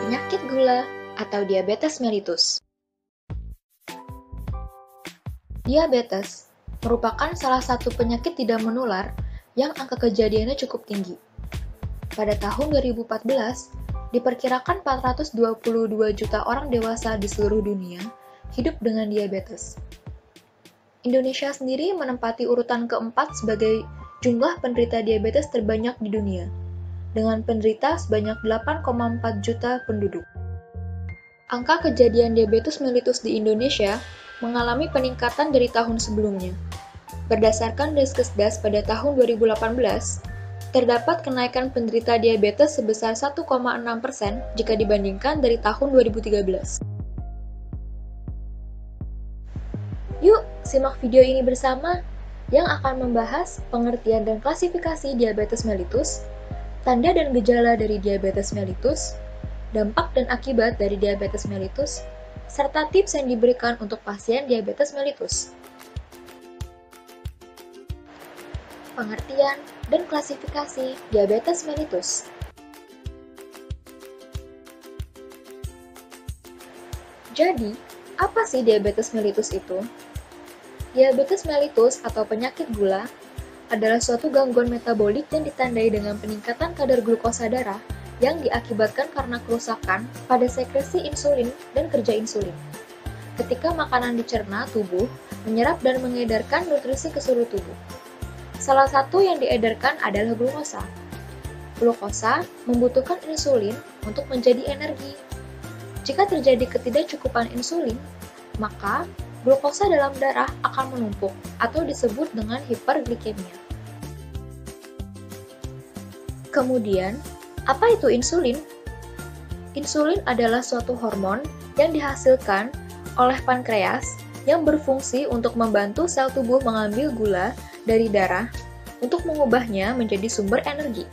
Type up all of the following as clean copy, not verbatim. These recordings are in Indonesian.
Penyakit gula atau diabetes mellitus. Diabetes merupakan salah satu penyakit tidak menular yang angka kejadiannya cukup tinggi. Pada tahun 2014, diperkirakan 422 juta orang dewasa di seluruh dunia hidup dengan diabetes. Indonesia sendiri menempati urutan keempat sebagai jumlah penderita diabetes terbanyak di dunia, dengan penderita sebanyak 8,4 juta penduduk. Angka kejadian diabetes mellitus di Indonesia mengalami peningkatan dari tahun sebelumnya. Berdasarkan Riskesdas pada tahun 2018, terdapat kenaikan penderita diabetes sebesar 1,6% jika dibandingkan dari tahun 2013. Yuk, simak video ini bersama yang akan membahas pengertian dan klasifikasi diabetes mellitus, tanda dan gejala dari diabetes mellitus, dampak dan akibat dari diabetes mellitus, serta tips yang diberikan untuk pasien diabetes mellitus. Pengertian dan klasifikasi diabetes mellitus. Jadi, apa sih diabetes mellitus itu? Diabetes mellitus atau penyakit gula adalah suatu gangguan metabolik yang ditandai dengan peningkatan kadar glukosa darah yang diakibatkan karena kerusakan pada sekresi insulin dan kerja insulin. Ketika makanan dicerna, tubuh menyerap dan mengedarkan nutrisi ke seluruh tubuh. Salah satu yang diedarkan adalah glukosa. Glukosa membutuhkan insulin untuk menjadi energi. Jika terjadi ketidakcukupan insulin, maka glukosa dalam darah akan menumpuk atau disebut dengan hiperglikemia. Kemudian, apa itu insulin? Insulin adalah suatu hormon yang dihasilkan oleh pankreas yang berfungsi untuk membantu sel tubuh mengambil gula dari darah untuk mengubahnya menjadi sumber energi.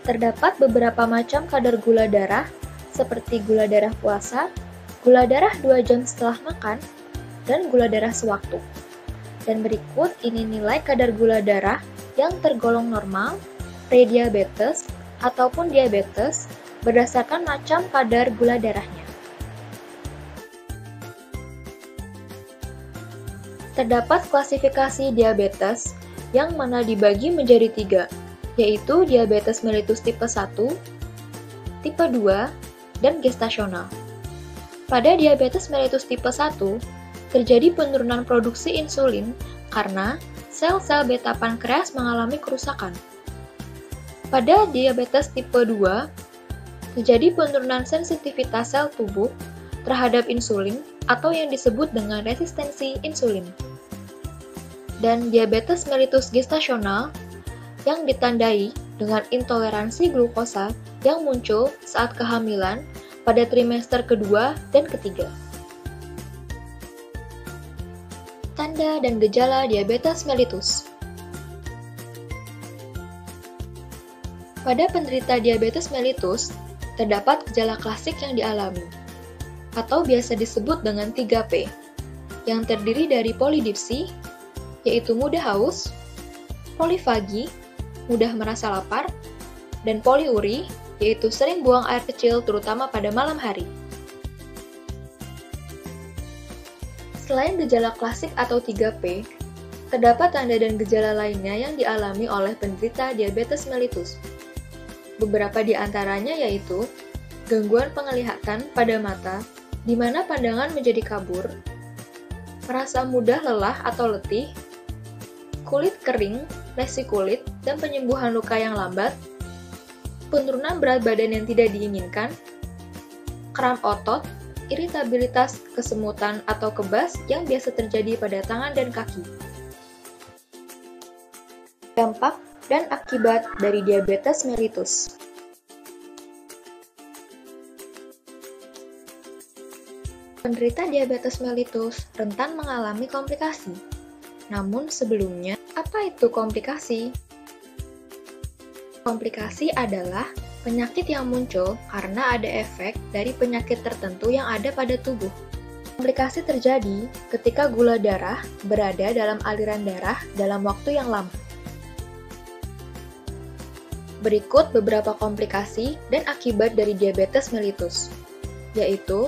Terdapat beberapa macam kadar gula darah, seperti gula darah puasa, gula darah 2 jam setelah makan, dan gula darah sewaktu. Dan berikut ini nilai kadar gula darah yang tergolong normal, prediabetes, ataupun diabetes berdasarkan macam kadar gula darahnya. Terdapat klasifikasi diabetes yang mana dibagi menjadi 3, yaitu diabetes mellitus tipe 1, tipe 2, dan gestasional. Pada diabetes mellitus tipe 1, terjadi penurunan produksi insulin karena sel-sel beta pankreas mengalami kerusakan. Pada diabetes tipe 2, terjadi penurunan sensitivitas sel tubuh terhadap insulin atau yang disebut dengan resistensi insulin. Dan diabetes mellitus gestasional yang ditandai dengan intoleransi glukosa yang muncul saat kehamilan pada trimester kedua dan ketiga. Tanda dan gejala diabetes mellitus. Pada penderita diabetes mellitus, terdapat gejala klasik yang dialami, atau biasa disebut dengan 3P, yang terdiri dari polidipsi, yaitu mudah haus, polifagi, mudah merasa lapar, dan poliuri, yaitu sering buang air kecil terutama pada malam hari. Selain gejala klasik atau 3P, terdapat tanda dan gejala lainnya yang dialami oleh penderita diabetes mellitus. Beberapa di antaranya yaitu gangguan penglihatan pada mata, di mana pandangan menjadi kabur, merasa mudah lelah atau letih, kulit kering, lesi kulit, dan penyembuhan luka yang lambat, penurunan berat badan yang tidak diinginkan, kram otot, iritabilitas, kesemutan atau kebas yang biasa terjadi pada tangan dan kaki. Dampak dan akibat dari diabetes mellitus. Penderita diabetes mellitus rentan mengalami komplikasi. Namun sebelumnya, apa itu komplikasi? Komplikasi adalah penyakit yang muncul karena ada efek dari penyakit tertentu yang ada pada tubuh. Komplikasi terjadi ketika gula darah berada dalam aliran darah dalam waktu yang lama. Berikut beberapa komplikasi dan akibat dari diabetes mellitus, yaitu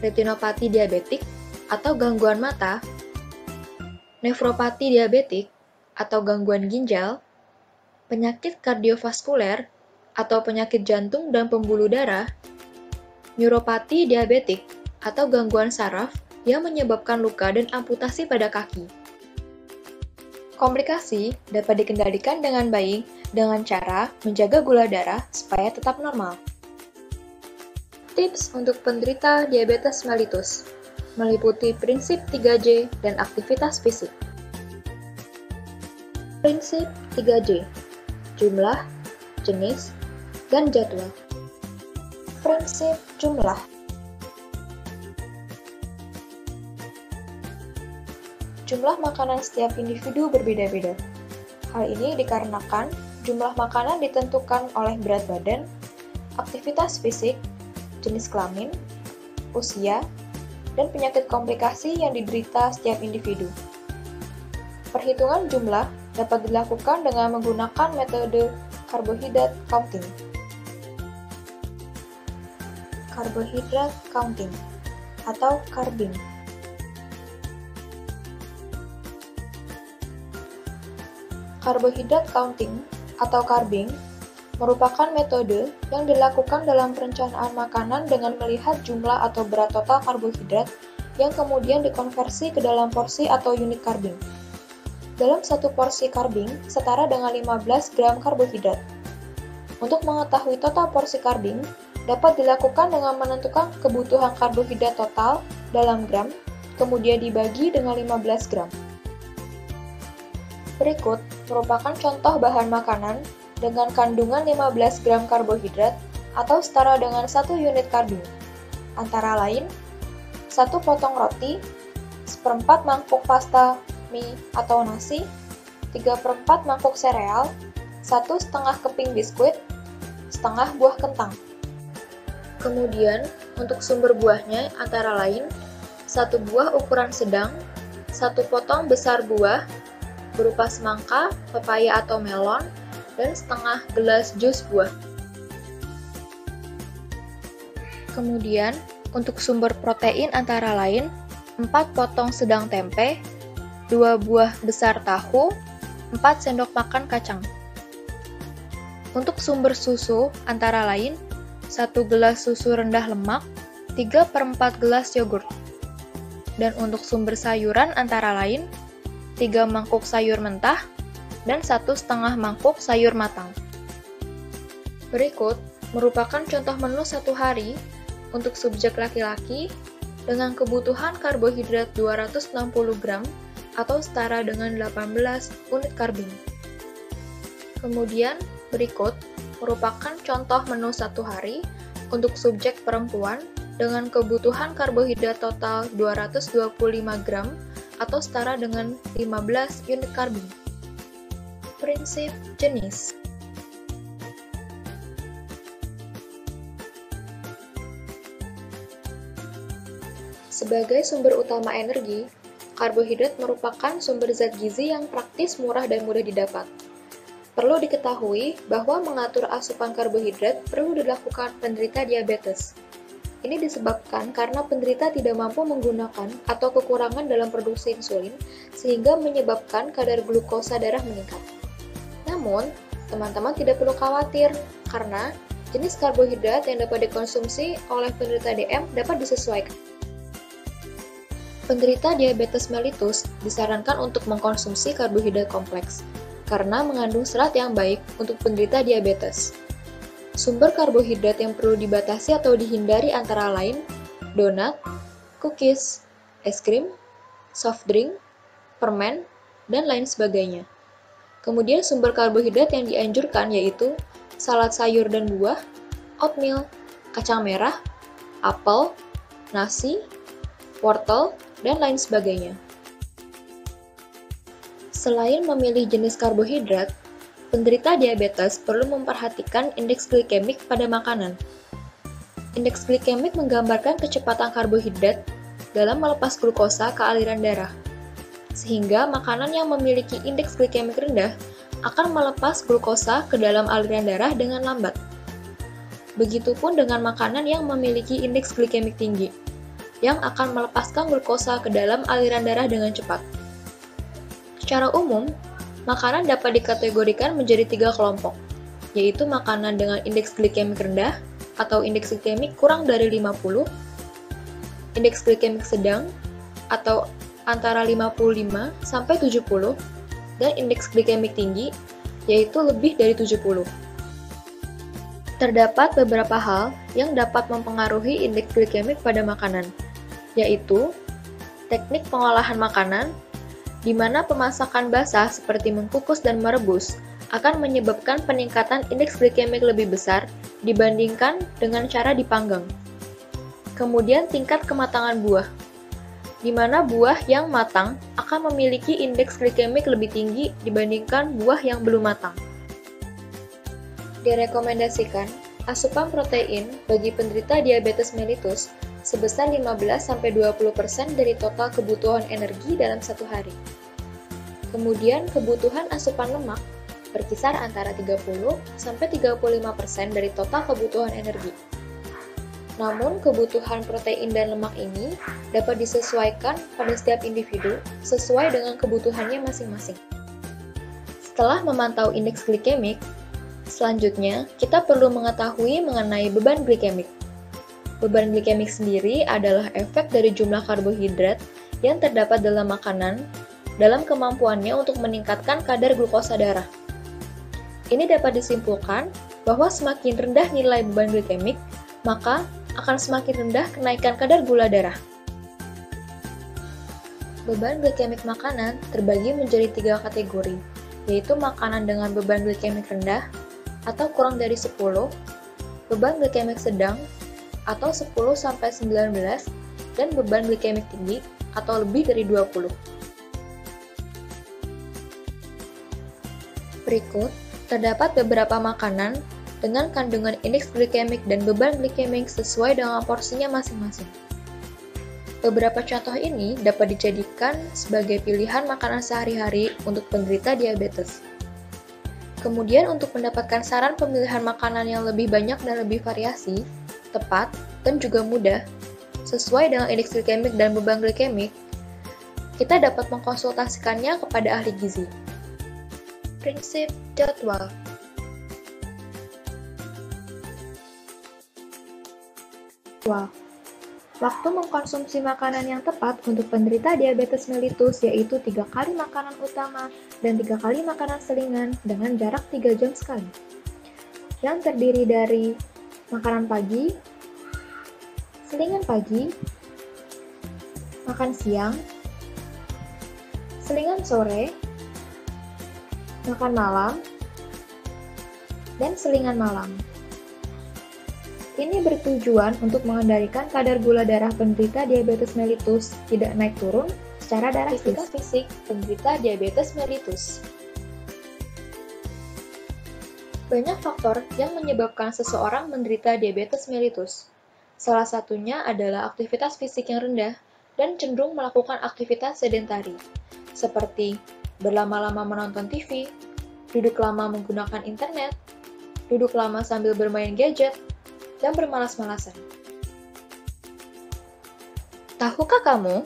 retinopati diabetik atau gangguan mata, nefropati diabetik atau gangguan ginjal, penyakit kardiovaskuler atau penyakit jantung dan pembuluh darah, neuropati diabetik atau gangguan saraf yang menyebabkan luka dan amputasi pada kaki. Komplikasi dapat dikendalikan dengan baik dengan cara menjaga gula darah supaya tetap normal. Tips untuk penderita diabetes mellitus meliputi prinsip 3J dan aktivitas fisik. Prinsip 3J: jumlah, jenis, dan jadwal. Prinsip jumlah. Jumlah makanan setiap individu berbeda-beda. Hal ini dikarenakan jumlah makanan ditentukan oleh berat badan, aktivitas fisik, jenis kelamin, usia, dan penyakit komplikasi yang diderita setiap individu. Perhitungan jumlah dapat dilakukan dengan menggunakan metode carbohydrate counting. Carbohydrate counting atau carbing. Carbohydrate counting atau carbing merupakan metode yang dilakukan dalam perencanaan makanan dengan melihat jumlah atau berat total karbohidrat yang kemudian dikonversi ke dalam porsi atau unit carbing. Dalam satu porsi carbing setara dengan 15 gram karbohidrat. Untuk mengetahui total porsi carbing, dapat dilakukan dengan menentukan kebutuhan karbohidrat total dalam gram, kemudian dibagi dengan 15 gram. Berikut merupakan contoh bahan makanan dengan kandungan 15 gram karbohidrat atau setara dengan 1 unit carbing. Antara lain, 1 potong roti, 1/4 mangkuk pasta, mie atau nasi, 3/4 mangkuk sereal, 1,5 keping biskuit, setengah buah kentang. Kemudian, untuk sumber buahnya antara lain, 1 buah ukuran sedang, 1 potong besar buah, berupa semangka, pepaya atau melon, dan setengah gelas jus buah. Kemudian, untuk sumber protein antara lain, 4 potong sedang tempe, 2 buah besar tahu, 4 sendok makan kacang. Untuk sumber susu antara lain, 1 gelas susu rendah lemak, 3/4 gelas yogurt. Dan untuk sumber sayuran antara lain, 3 mangkuk sayur mentah, dan 1,5 mangkuk sayur matang. Berikut merupakan contoh menu satu hari untuk subjek laki-laki dengan kebutuhan karbohidrat 260 gram atau setara dengan 18 unit carbing. Kemudian berikut merupakan contoh menu satu hari untuk subjek perempuan dengan kebutuhan karbohidrat total 225 gram atau setara dengan 15 unit carbing. Prinsip jenis. Sebagai sumber utama energi, karbohidrat merupakan sumber zat gizi yang praktis, murah, dan mudah didapat. Perlu diketahui bahwa mengatur asupan karbohidrat perlu dilakukan penderita diabetes. Ini disebabkan karena penderita tidak mampu menggunakan atau kekurangan dalam produksi insulin, sehingga menyebabkan kadar glukosa darah meningkat. Namun, teman-teman tidak perlu khawatir, karena jenis karbohidrat yang dapat dikonsumsi oleh penderita DM dapat disesuaikan. Penderita diabetes mellitus disarankan untuk mengkonsumsi karbohidrat kompleks, karena mengandung serat yang baik untuk penderita diabetes. Sumber karbohidrat yang perlu dibatasi atau dihindari antara lain donat, cookies, es krim, soft drink, permen, dan lain sebagainya. Kemudian sumber karbohidrat yang dianjurkan yaitu salad sayur dan buah, oatmeal, kacang merah, apel, nasi, wortel, dan lain sebagainya. Selain memilih jenis karbohidrat, penderita diabetes perlu memperhatikan indeks glikemik pada makanan. Indeks glikemik menggambarkan kecepatan karbohidrat dalam melepas glukosa ke aliran darah. Sehingga makanan yang memiliki indeks glikemik rendah akan melepas glukosa ke dalam aliran darah dengan lambat. Begitupun dengan makanan yang memiliki indeks glikemik tinggi, yang akan melepaskan glukosa ke dalam aliran darah dengan cepat. Secara umum, makanan dapat dikategorikan menjadi 3 kelompok, yaitu makanan dengan indeks glikemik rendah atau indeks glikemik kurang dari 50, indeks glikemik sedang atau antara 55 sampai 70, dan indeks glikemik tinggi, yaitu lebih dari 70. Terdapat beberapa hal yang dapat mempengaruhi indeks glikemik pada makanan, yaitu teknik pengolahan makanan, di mana pemasakan basah seperti mengukus dan merebus akan menyebabkan peningkatan indeks glikemik lebih besar dibandingkan dengan cara dipanggang. Kemudian tingkat kematangan buah, di mana buah yang matang akan memiliki indeks glikemik lebih tinggi dibandingkan buah yang belum matang. Direkomendasikan asupan protein bagi penderita diabetes mellitus sebesar 15-20% dari total kebutuhan energi dalam satu hari. Kemudian kebutuhan asupan lemak berkisar antara 30-35% dari total kebutuhan energi. Namun, kebutuhan protein dan lemak ini dapat disesuaikan pada setiap individu sesuai dengan kebutuhannya masing-masing. Setelah memantau indeks glikemik, selanjutnya kita perlu mengetahui mengenai beban glikemik. Beban glikemik sendiri adalah efek dari jumlah karbohidrat yang terdapat dalam makanan dalam kemampuannya untuk meningkatkan kadar glukosa darah. Ini dapat disimpulkan bahwa semakin rendah nilai beban glikemik, maka akan semakin rendah kenaikan kadar gula darah. Beban glikemik makanan terbagi menjadi 3 kategori, yaitu makanan dengan beban glikemik rendah atau kurang dari 10, beban glikemik sedang atau 10-19, dan beban glikemik tinggi atau lebih dari 20. Berikut, terdapat beberapa makanan dengan kandungan indeks glikemik dan beban glikemik sesuai dengan porsinya masing-masing. Beberapa contoh ini dapat dijadikan sebagai pilihan makanan sehari-hari untuk penderita diabetes. Kemudian untuk mendapatkan saran pemilihan makanan yang lebih banyak dan lebih variasi, tepat, dan juga mudah, sesuai dengan indeks glikemik dan beban glikemik, kita dapat mengkonsultasikannya kepada ahli gizi. Prinsip jadwal. Waktu mengkonsumsi makanan yang tepat untuk penderita diabetes mellitus yaitu 3 kali makanan utama dan 3 kali makanan selingan dengan jarak 3 jam sekali. Yang terdiri dari makanan pagi, selingan pagi, makan siang, selingan sore, makan malam, dan selingan malam. Ini bertujuan untuk mengendalikan kadar gula darah penderita diabetes mellitus tidak naik turun secara drastis. Aktivitas fisik penderita diabetes mellitus. Banyak faktor yang menyebabkan seseorang menderita diabetes mellitus. Salah satunya adalah aktivitas fisik yang rendah dan cenderung melakukan aktivitas sedentari, seperti berlama-lama menonton TV, duduk lama menggunakan internet, duduk lama sambil bermain gadget, dan bermalas-malasan. Tahukah kamu,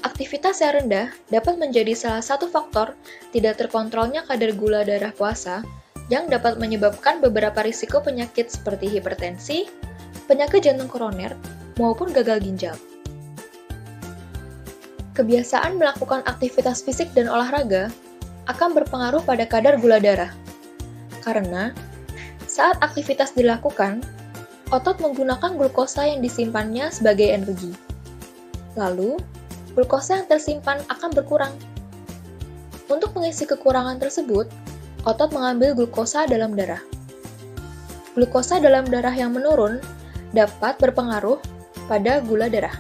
aktivitas yang rendah dapat menjadi salah satu faktor tidak terkontrolnya kadar gula darah puasa yang dapat menyebabkan beberapa risiko penyakit seperti hipertensi, penyakit jantung koroner, maupun gagal ginjal. Kebiasaan melakukan aktivitas fisik dan olahraga akan berpengaruh pada kadar gula darah. Karena saat aktivitas dilakukan, otot menggunakan glukosa yang disimpannya sebagai energi. Lalu, glukosa yang tersimpan akan berkurang. Untuk mengisi kekurangan tersebut, otot mengambil glukosa dalam darah. Glukosa dalam darah yang menurun dapat berpengaruh pada gula darah.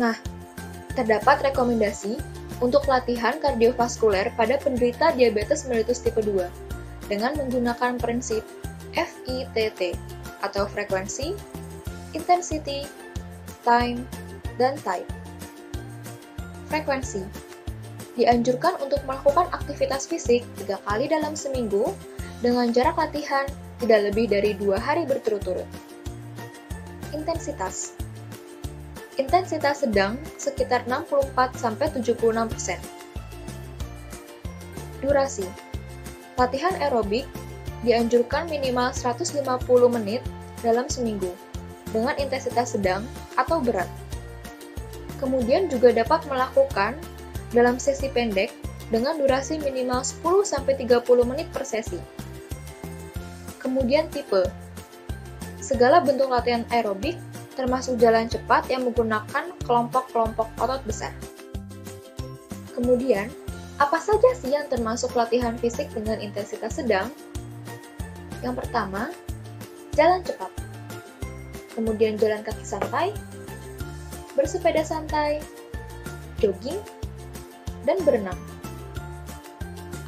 Nah, terdapat rekomendasi untuk latihan kardiovaskuler pada penderita diabetes mellitus tipe 2 dengan menggunakan prinsip FITT atau frekuensi, intensity, time, dan type. Frekuensi. Dianjurkan untuk melakukan aktivitas fisik 3 kali dalam seminggu dengan jarak latihan tidak lebih dari 2 hari berturut-turut. Intensitas. Intensitas sedang sekitar 64-76%. Durasi. Latihan aerobik dianjurkan minimal 150 menit dalam seminggu dengan intensitas sedang atau berat. Kemudian juga dapat melakukan dalam sesi pendek dengan durasi minimal 10-30 menit per sesi. Kemudian tipe. Segala bentuk latihan aerobik termasuk jalan cepat yang menggunakan kelompok-kelompok otot besar. Kemudian, apa saja sih yang termasuk latihan fisik dengan intensitas sedang? Yang pertama, jalan cepat. Kemudian jalan kaki santai, bersepeda santai, jogging, dan berenang.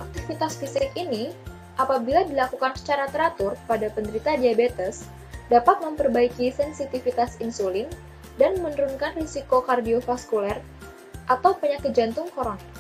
Aktivitas fisik ini, apabila dilakukan secara teratur pada penderita diabetes, dapat memperbaiki sensitivitas insulin dan menurunkan risiko kardiovaskuler atau penyakit jantung koroner.